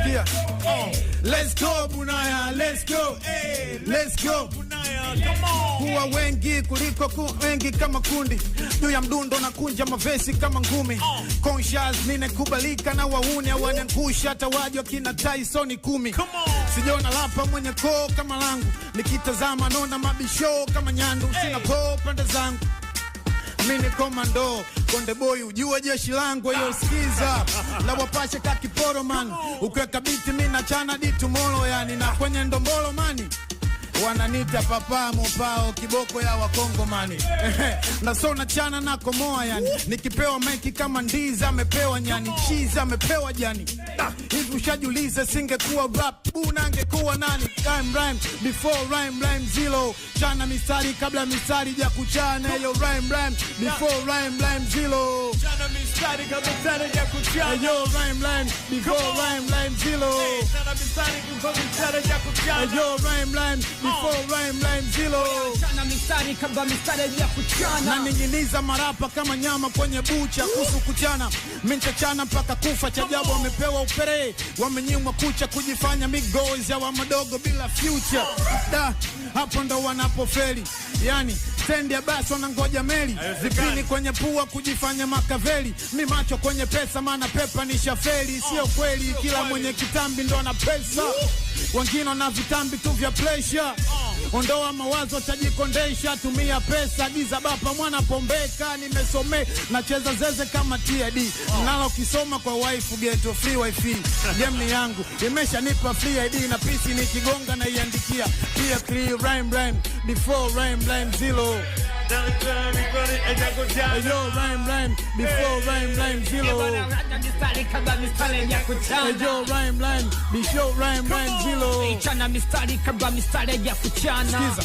Sikia. Let's go Bunaya, let's go. Let's go Bunaya, come on. Kuwa wengi kuliko wengi kama kundi. Juu ya mdundo na kunja mavesi kama ngumi. Conscious nine kubalika na wauni wanangusha hata wajo kina Tyson 10. Sijaona lapa mwenye koo kama langu. Nikitazama naona mabisho kama nyandu. Sina koo pande zangu. Mini komando, Konde Boy ujue jeshi langu yo skiza. La wapashe kakiporo man. Ukiweka biti mina chana di tomorrow yani. Na kwenye ndombolo mani wananita papa mopao kiboko ya wakongo mani. Na sona chana na komoa yani. Nikipewa meki kama ndiza amepewa nyani. Cheese amepewa jani. Hivi ushajulize singekuwa rap Buna angekuwa nani? Rhyme before rhyme zero. Chana mistari kabla mistari ja kuchana. Yo rhyme before rhyme zero. Chana mistari kabla mistari ja kuchana. Yo rhyme before rhyme zero. Chana mistari kabla mistari ja kuchana. Yo rhyme before rhyme zero. Chana mistari kabla mistari ja kuchana. Na ninginiza marapa kama nyama kwenye bucha. Kusu kuchana mincha chana mpaka kufa. Chajabu wamepewa upere. Wamenyimwa kucha kujifanya migozi ya wa madogo bila future. Da, hapo ndo wanapofeli. Yani stendi ya basi wanangoja meli. Zipini kwenye pua kujifanya makaveli. Mi macho kwenye pesa maana pepa ni shafeli. Sio kweli kila mwenye kitambi ndo na pesa. Wengine na vitambi tu vya pleasure. Ondoa mawazo tajikondesha. Tumia pesa giza bapa mwana pombeka. Nimesome nacheza zeze kama TID. Nalo kisoma kwa wife ghetto free wifi. Game ni yangu imesha nipa free ID. Na pisi nikigonga na iandikia. Pia clear rhyme before rhyme zero. Yo rhyme before rhyme zero. Chana mistari kabla mistari ja kuchana. Yo rhyme before rhyme zero. Chana mistari kabla mistari ja kuchana. Skiza.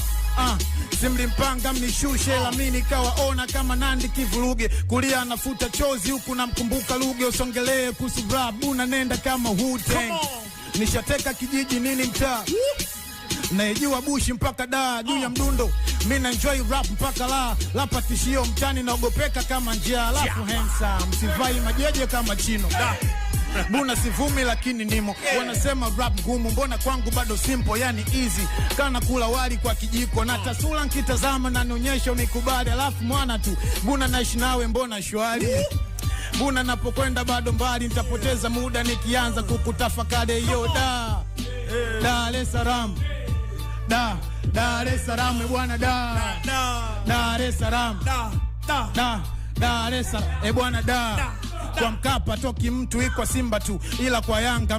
Simli mpanga mnishushe la mini kawaona kama Nandi kivuruge. Kulia anafuta chozi huku na mkumbuka luge. Usongelee kusu Buna nenda kama Wu-Tang. Nishateka kijiji nini mtaa. Naijua bushi mpaka daa. Juu ya mdundo mina enjoy rap mpaka lapa tishio mtani naogopeka kama njia. Alafu handsome sivai majeje kama chino. Buna sivumi lakini nimo. Wanasema rap gumu mbona kwangu bado simple yani easy. Kana kula wali kwa kijiko. Na tasula nkitazama na nionyesha unikubali. Alafu mwana tu Buna naishi nawe mbona shwari. Buna napokwenda bado mbali. Nitapoteza muda nikianza kukutafakari. Yo Dar es Salaam. Dar es Salaam bwana Dar es Salaam. Dar es Salaam bwana Kwa Mkapa toki mtu iko Simba tu ila kwa Yanga